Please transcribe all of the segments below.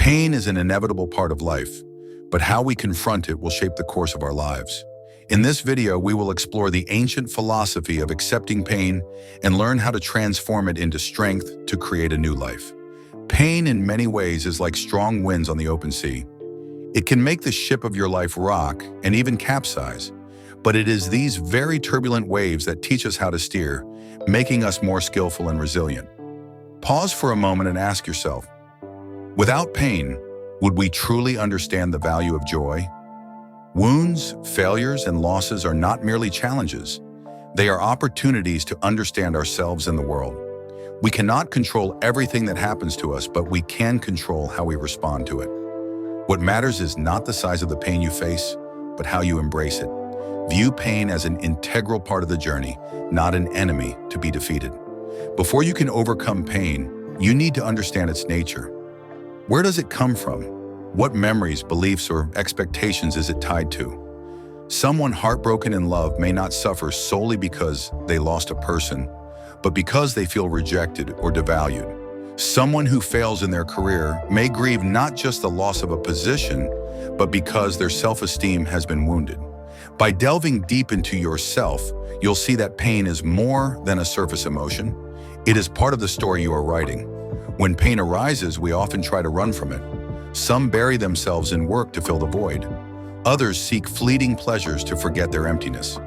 Pain is an inevitable part of life, but how we confront it will shape the course of our lives. In this video, we will explore the ancient philosophy of accepting pain and learn how to transform it into strength to create a new life. Pain in many ways is like strong winds on the open sea. It can make the ship of your life rock and even capsize, but it is these very turbulent waves that teach us how to steer, making us more skillful and resilient. Pause for a moment and ask yourself, without pain, would we truly understand the value of joy? Wounds, failures, and losses are not merely challenges. They are opportunities to understand ourselves and the world. We cannot control everything that happens to us, but we can control how we respond to it. What matters is not the size of the pain you face, but how you embrace it. View pain as an integral part of the journey, not an enemy to be defeated. Before you can overcome pain, you need to understand its nature. Where does it come from? What memories, beliefs, or expectations is it tied to? Someone heartbroken in love may not suffer solely because they lost a person, but because they feel rejected or devalued. Someone who fails in their career may grieve not just the loss of a position, but because their self-esteem has been wounded. By delving deep into yourself, you'll see that pain is more than a surface emotion. It is part of the story you are writing. When pain arises, we often try to run from it. Some bury themselves in work to fill the void. Others seek fleeting pleasures to forget their emptiness.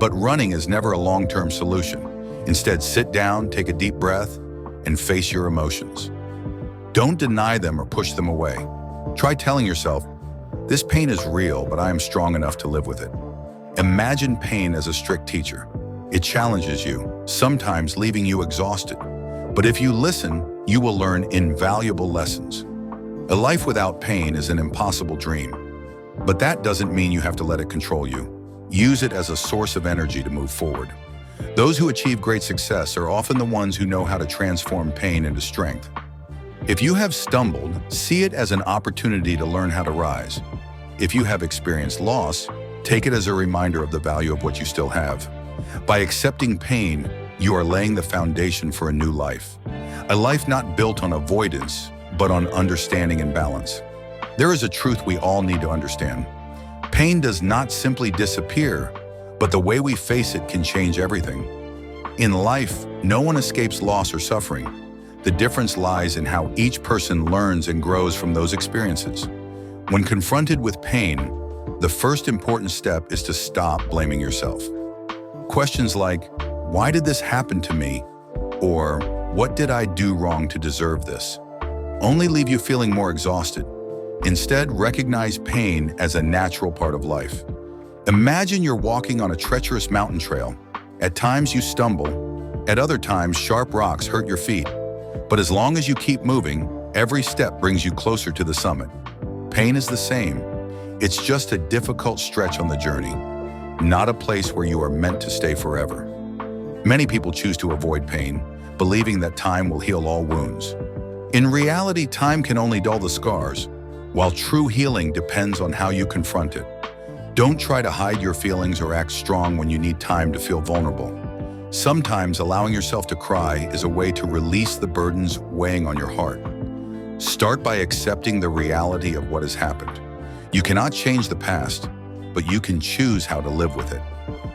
But running is never a long-term solution. Instead, sit down, take a deep breath, and face your emotions. Don't deny them or push them away. Try telling yourself, this pain is real, but I am strong enough to live with it. Imagine pain as a strict teacher. It challenges you, sometimes leaving you exhausted. But if you listen, you will learn invaluable lessons. A life without pain is an impossible dream. But that doesn't mean you have to let it control you. Use it as a source of energy to move forward. Those who achieve great success are often the ones who know how to transform pain into strength. If you have stumbled, see it as an opportunity to learn how to rise. If you have experienced loss, take it as a reminder of the value of what you still have. By accepting pain, you are laying the foundation for a new life. A life not built on avoidance, but on understanding and balance. There is a truth we all need to understand. Pain does not simply disappear, but the way we face it can change everything. In life, no one escapes loss or suffering. The difference lies in how each person learns and grows from those experiences. When confronted with pain, the first important step is to stop blaming yourself. Questions like, why did this happen to me? Or, what did I do wrong to deserve this? Only leave you feeling more exhausted. Instead, recognize pain as a natural part of life. Imagine you're walking on a treacherous mountain trail. At times you stumble, at other times sharp rocks hurt your feet. But as long as you keep moving, every step brings you closer to the summit. Pain is the same. It's just a difficult stretch on the journey, not a place where you are meant to stay forever. Many people choose to avoid pain, believing that time will heal all wounds. In reality, time can only dull the scars, while true healing depends on how you confront it. Don't try to hide your feelings or act strong when you need time to feel vulnerable. Sometimes allowing yourself to cry is a way to release the burdens weighing on your heart. Start by accepting the reality of what has happened. You cannot change the past, but you can choose how to live with it.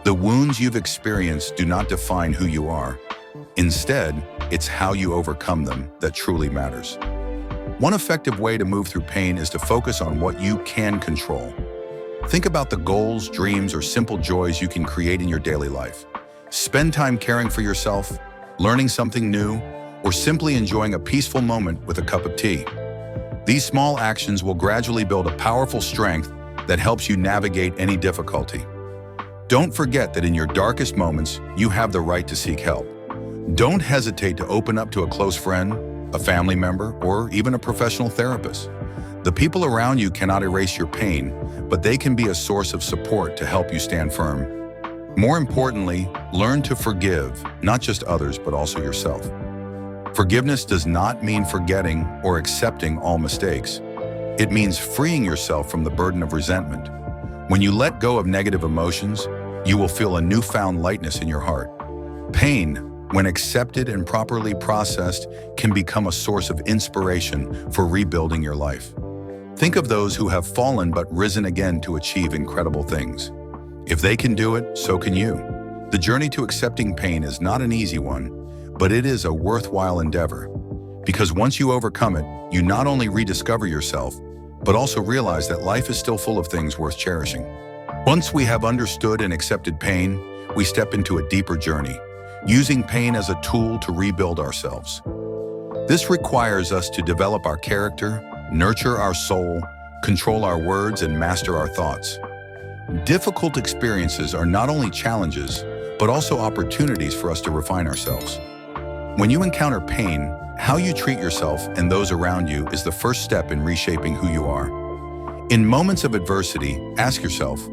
The wounds you've experienced do not define who you are. Instead, it's how you overcome them that truly matters. One effective way to move through pain is to focus on what you can control. Think about the goals, dreams, or simple joys you can create in your daily life. Spend time caring for yourself, learning something new, or simply enjoying a peaceful moment with a cup of tea. These small actions will gradually build a powerful strength that helps you navigate any difficulty. Don't forget that in your darkest moments, you have the right to seek help. Don't hesitate to open up to a close friend, a family member, or even a professional therapist. The people around you cannot erase your pain, but they can be a source of support to help you stand firm. More importantly, learn to forgive, not just others, but also yourself. Forgiveness does not mean forgetting or accepting all mistakes. It means freeing yourself from the burden of resentment. When you let go of negative emotions, you will feel a newfound lightness in your heart. Pain, when accepted and properly processed, can become a source of inspiration for rebuilding your life. Think of those who have fallen but risen again to achieve incredible things. If they can do it, so can you. The journey to accepting pain is not an easy one, but it is a worthwhile endeavor. Because once you overcome it, you not only rediscover yourself, but also realize that life is still full of things worth cherishing. Once we have understood and accepted pain, we step into a deeper journey, using pain as a tool to rebuild ourselves. This requires us to develop our character, nurture our soul, control our words, and master our thoughts. Difficult experiences are not only challenges, but also opportunities for us to refine ourselves. When you encounter pain, how you treat yourself and those around you is the first step in reshaping who you are. In moments of adversity, ask yourself,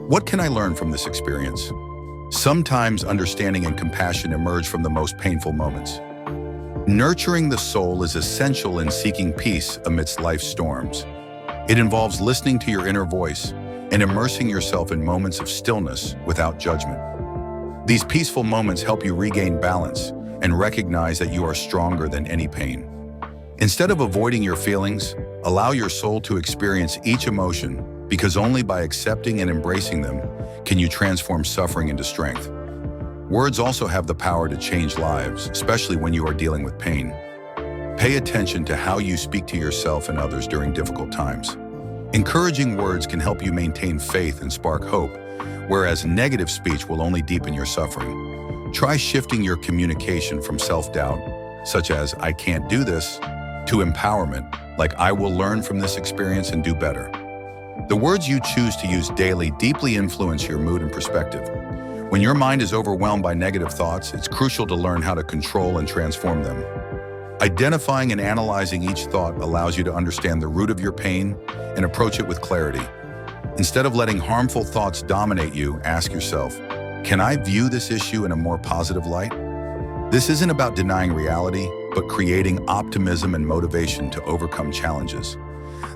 what can I learn from this experience? Sometimes understanding and compassion emerge from the most painful moments. Nurturing the soul is essential in seeking peace amidst life's storms. It involves listening to your inner voice and immersing yourself in moments of stillness without judgment. These peaceful moments help you regain balance and recognize that you are stronger than any pain. Instead of avoiding your feelings, allow your soul to experience each emotion, because only by accepting and embracing them can you transform suffering into strength. Words also have the power to change lives, especially when you are dealing with pain. Pay attention to how you speak to yourself and others during difficult times. Encouraging words can help you maintain faith and spark hope, whereas negative speech will only deepen your suffering. Try shifting your communication from self-doubt, such as "I can't do this," to empowerment, like "I will learn from this experience and do better." The words you choose to use daily deeply influence your mood and perspective. When your mind is overwhelmed by negative thoughts, it's crucial to learn how to control and transform them. Identifying and analyzing each thought allows you to understand the root of your pain and approach it with clarity. Instead of letting harmful thoughts dominate you, ask yourself, can I view this issue in a more positive light? This isn't about denying reality, but creating optimism and motivation to overcome challenges.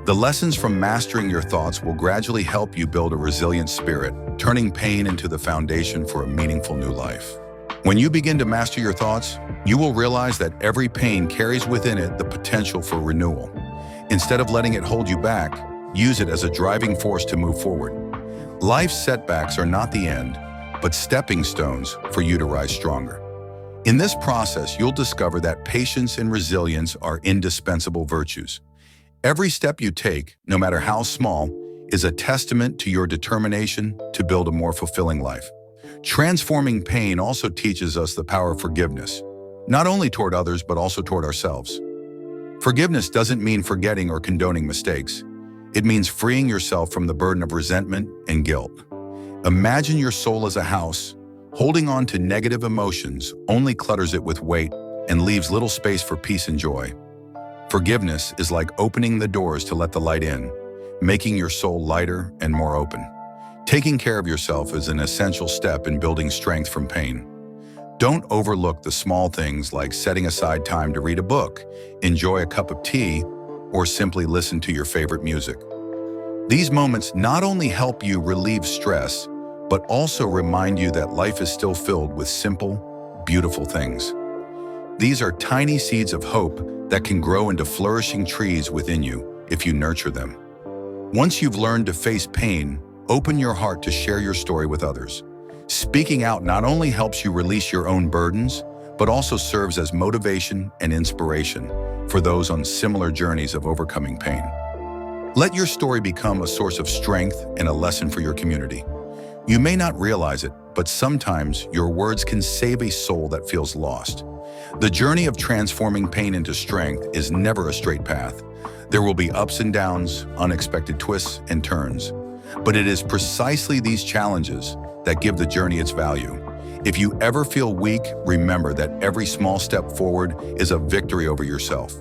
The lessons from mastering your thoughts will gradually help you build a resilient spirit, turning pain into the foundation for a meaningful new life. When you begin to master your thoughts, you will realize that every pain carries within it the potential for renewal. Instead of letting it hold you back, use it as a driving force to move forward. Life's setbacks are not the end, but stepping stones for you to rise stronger. In this process, you'll discover that patience and resilience are indispensable virtues. Every step you take, no matter how small, is a testament to your determination to build a more fulfilling life. Transforming pain also teaches us the power of forgiveness, not only toward others, but also toward ourselves. Forgiveness doesn't mean forgetting or condoning mistakes. It means freeing yourself from the burden of resentment and guilt. Imagine your soul as a house. Holding on to negative emotions only clutters it with weight and leaves little space for peace and joy. Forgiveness is like opening the doors to let the light in, making your soul lighter and more open. Taking care of yourself is an essential step in building strength from pain. Don't overlook the small things like setting aside time to read a book, enjoy a cup of tea, or simply listen to your favorite music. These moments not only help you relieve stress, but also remind you that life is still filled with simple, beautiful things. These are tiny seeds of hope that can grow into flourishing trees within you if you nurture them. Once you've learned to face pain, open your heart to share your story with others. Speaking out not only helps you release your own burdens, but also serves as motivation and inspiration for those on similar journeys of overcoming pain. Let your story become a source of strength and a lesson for your community. You may not realize it, but sometimes your words can save a soul that feels lost. The journey of transforming pain into strength is never a straight path. There will be ups and downs, unexpected twists and turns. But it is precisely these challenges that give the journey its value. If you ever feel weak, remember that every small step forward is a victory over yourself.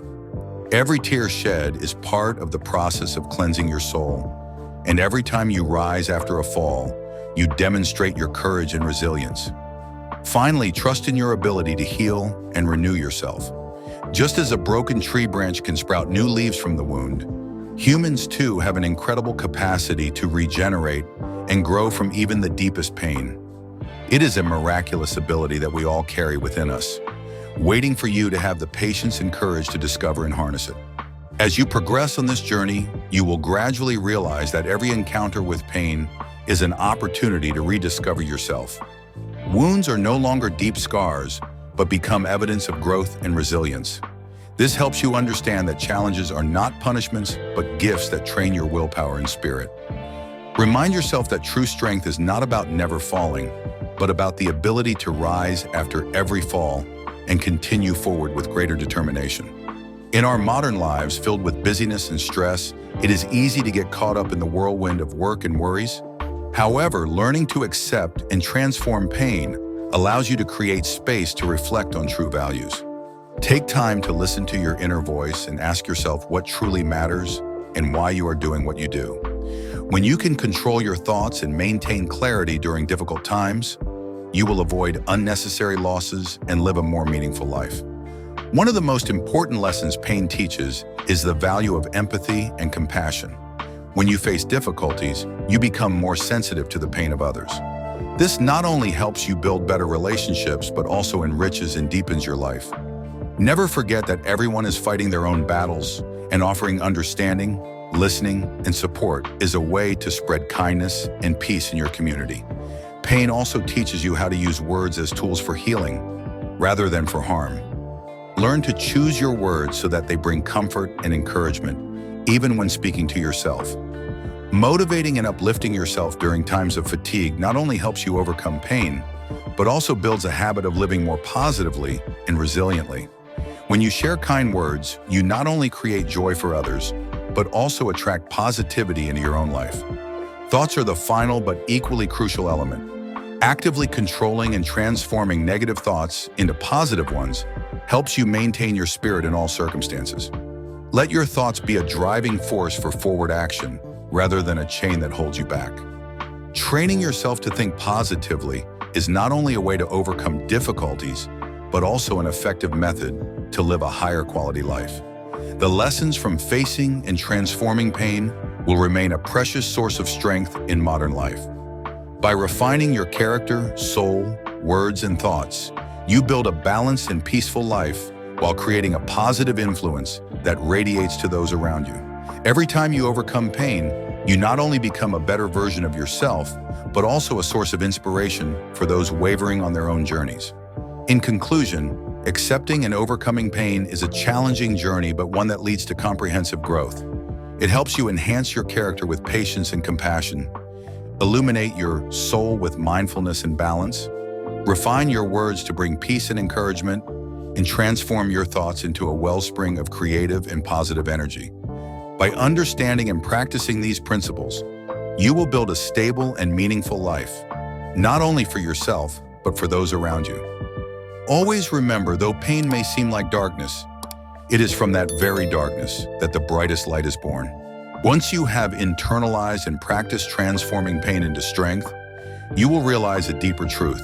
Every tear shed is part of the process of cleansing your soul. And every time you rise after a fall, you demonstrate your courage and resilience. Finally, trust in your ability to heal and renew yourself. Just as a broken tree branch can sprout new leaves from the wound, humans too have an incredible capacity to regenerate and grow from even the deepest pain. It is a miraculous ability that we all carry within us, waiting for you to have the patience and courage to discover and harness it. As you progress on this journey, you will gradually realize that every encounter with pain is an opportunity to rediscover yourself. Wounds are no longer deep scars, but become evidence of growth and resilience. This helps you understand that challenges are not punishments, but gifts that train your willpower and spirit. Remind yourself that true strength is not about never falling, but about the ability to rise after every fall and continue forward with greater determination. In our modern lives filled with busyness and stress, it is easy to get caught up in the whirlwind of work and worries. However, learning to accept and transform pain allows you to create space to reflect on true values. Take time to listen to your inner voice and ask yourself what truly matters and why you are doing what you do. When you can control your thoughts and maintain clarity during difficult times, you will avoid unnecessary losses and live a more meaningful life. One of the most important lessons pain teaches is the value of empathy and compassion. When you face difficulties, you become more sensitive to the pain of others. This not only helps you build better relationships, but also enriches and deepens your life. Never forget that everyone is fighting their own battles, and offering understanding, listening, and support is a way to spread kindness and peace in your community. Pain also teaches you how to use words as tools for healing, rather than for harm. Learn to choose your words so that they bring comfort and encouragement, even when speaking to yourself. Motivating and uplifting yourself during times of fatigue not only helps you overcome pain, but also builds a habit of living more positively and resiliently. When you share kind words, you not only create joy for others, but also attract positivity into your own life. Thoughts are the final but equally crucial element. Actively controlling and transforming negative thoughts into positive ones helps you maintain your spirit in all circumstances. Let your thoughts be a driving force for forward action, rather than a chain that holds you back. Training yourself to think positively is not only a way to overcome difficulties, but also an effective method to live a higher quality life. The lessons from facing and transforming pain will remain a precious source of strength in modern life. By refining your character, soul, words, and thoughts, you build a balanced and peaceful life while creating a positive influence that radiates to those around you. Every time you overcome pain, you not only become a better version of yourself, but also a source of inspiration for those wavering on their own journeys. In conclusion, accepting and overcoming pain is a challenging journey, but one that leads to comprehensive growth. It helps you enhance your character with patience and compassion, illuminate your soul with mindfulness and balance, refine your words to bring peace and encouragement, and transform your thoughts into a wellspring of creative and positive energy. By understanding and practicing these principles, you will build a stable and meaningful life, not only for yourself, but for those around you. Always remember, though pain may seem like darkness, it is from that very darkness that the brightest light is born. Once you have internalized and practiced transforming pain into strength, you will realize a deeper truth.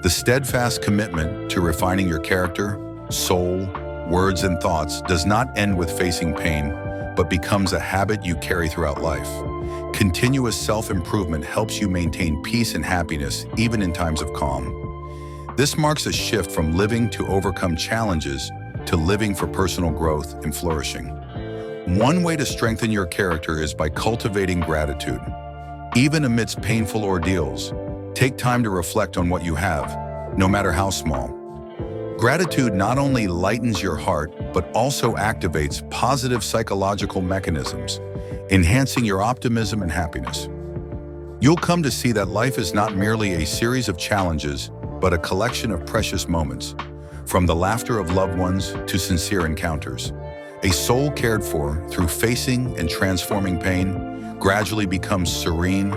The steadfast commitment to refining your character, soul, words, and thoughts does not end with facing pain, but becomes a habit you carry throughout life. Continuous self-improvement helps you maintain peace and happiness even in times of calm. This marks a shift from living to overcome challenges to living for personal growth and flourishing. One way to strengthen your character is by cultivating gratitude. Even amidst painful ordeals, take time to reflect on what you have, no matter how small. Gratitude not only lightens your heart, but also activates positive psychological mechanisms, enhancing your optimism and happiness. You'll come to see that life is not merely a series of challenges, but a collection of precious moments, from the laughter of loved ones to sincere encounters. A soul cared for through facing and transforming pain gradually becomes serene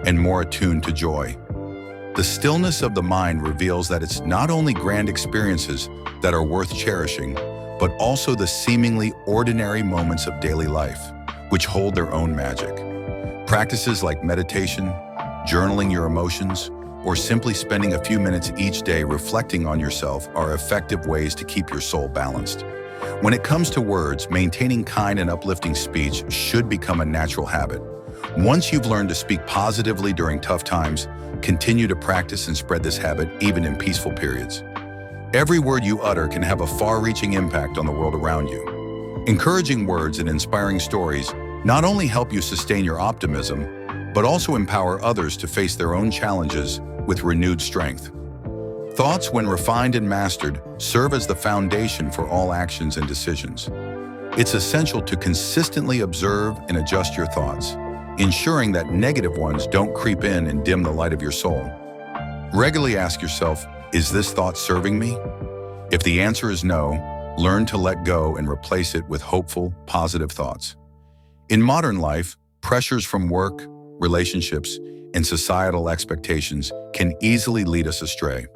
and more attuned to joy. The stillness of the mind reveals that it's not only grand experiences that are worth cherishing, but also the seemingly ordinary moments of daily life, which hold their own magic. Practices like meditation, journaling your emotions, or simply spending a few minutes each day reflecting on yourself are effective ways to keep your soul balanced. When it comes to words, maintaining kind and uplifting speech should become a natural habit. Once you've learned to speak positively during tough times, continue to practice and spread this habit even in peaceful periods. Every word you utter can have a far-reaching impact on the world around you. Encouraging words and inspiring stories not only help you sustain your optimism, but also empower others to face their own challenges with renewed strength. Thoughts, when refined and mastered, serve as the foundation for all actions and decisions. It's essential to consistently observe and adjust your thoughts, ensuring that negative ones don't creep in and dim the light of your soul. Regularly ask yourself, is this thought serving me? If the answer is no, learn to let go and replace it with hopeful, positive thoughts. In modern life, pressures from work, relationships, and societal expectations can easily lead us astray.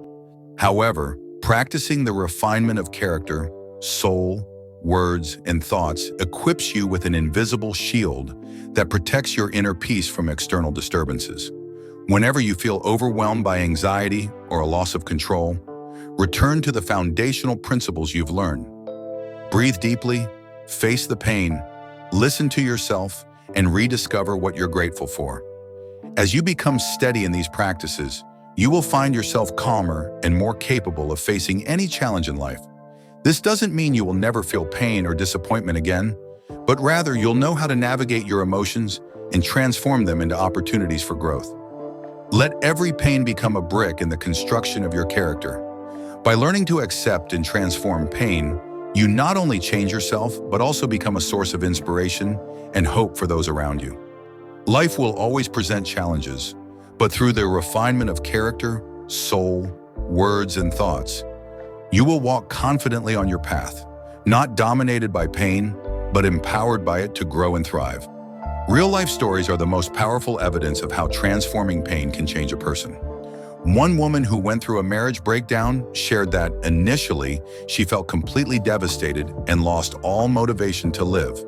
However, practicing the refinement of character, soul, words, and thoughts equips you with an invisible shield that protects your inner peace from external disturbances. Whenever you feel overwhelmed by anxiety or a loss of control, return to the foundational principles you've learned. Breathe deeply, face the pain, listen to yourself, and rediscover what you're grateful for. As you become steady in these practices, you will find yourself calmer and more capable of facing any challenge in life. This doesn't mean you will never feel pain or disappointment again, but rather you'll know how to navigate your emotions and transform them into opportunities for growth. Let every pain become a brick in the construction of your character. By learning to accept and transform pain, you not only change yourself, but also become a source of inspiration and hope for those around you. Life will always present challenges, but through the refinement of character, soul, words, and thoughts, you will walk confidently on your path, not dominated by pain, but empowered by it to grow and thrive. Real-life stories are the most powerful evidence of how transforming pain can change a person. One woman who went through a marriage breakdown shared that initially she felt completely devastated and lost all motivation to live.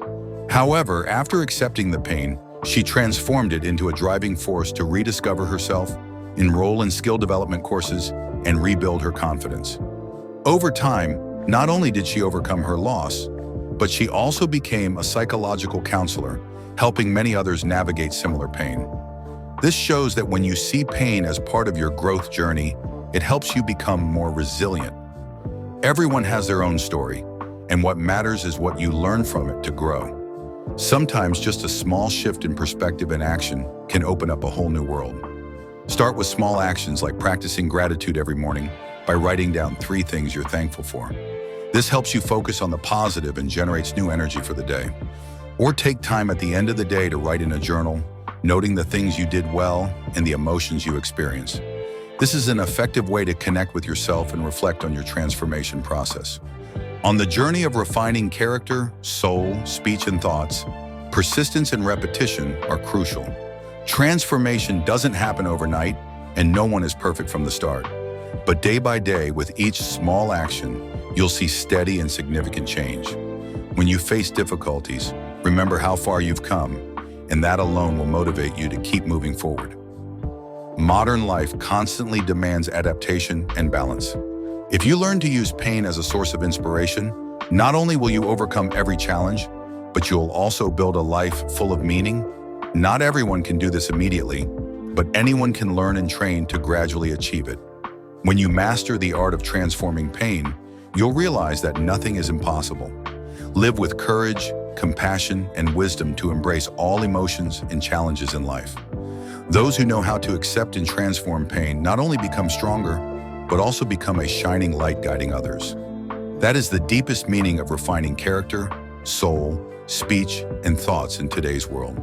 However, after accepting the pain, she transformed it into a driving force to rediscover herself, enroll in skill development courses, and rebuild her confidence. Over time, not only did she overcome her loss, but she also became a psychological counselor, helping many others navigate similar pain. This shows that when you see pain as part of your growth journey, it helps you become more resilient. Everyone has their own story, and what matters is what you learn from it to grow. Sometimes just a small shift in perspective and action can open up a whole new world. Start with small actions like practicing gratitude every morning by writing down 3 things you're thankful for. This helps you focus on the positive and generates new energy for the day. Or take time at the end of the day to write in a journal, noting the things you did well and the emotions you experienced. This is an effective way to connect with yourself and reflect on your transformation process. On the journey of refining character, soul, speech, and thoughts, persistence and repetition are crucial. Transformation doesn't happen overnight, and no one is perfect from the start. But day by day, with each small action, you'll see steady and significant change. When you face difficulties, remember how far you've come, and that alone will motivate you to keep moving forward. Modern life constantly demands adaptation and balance. If you learn to use pain as a source of inspiration, not only will you overcome every challenge, but you'll also build a life full of meaning. Not everyone can do this immediately, but anyone can learn and train to gradually achieve it. When you master the art of transforming pain, you'll realize that nothing is impossible. Live with courage, compassion, and wisdom to embrace all emotions and challenges in life. Those who know how to accept and transform pain not only become stronger, but also become a shining light guiding others. That is the deepest meaning of refining character, soul, speech, and thoughts in today's world.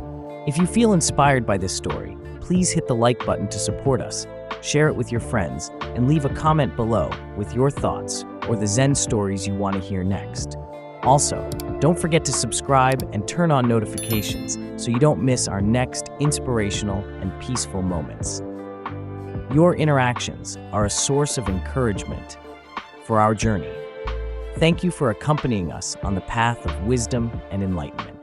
If you feel inspired by this story, please hit the like button to support us, share it with your friends, and leave a comment below with your thoughts or the Zen stories you want to hear next. Also, don't forget to subscribe and turn on notifications so you don't miss our next inspirational and peaceful moments. Your interactions are a source of encouragement for our journey. Thank you for accompanying us on the path of wisdom and enlightenment.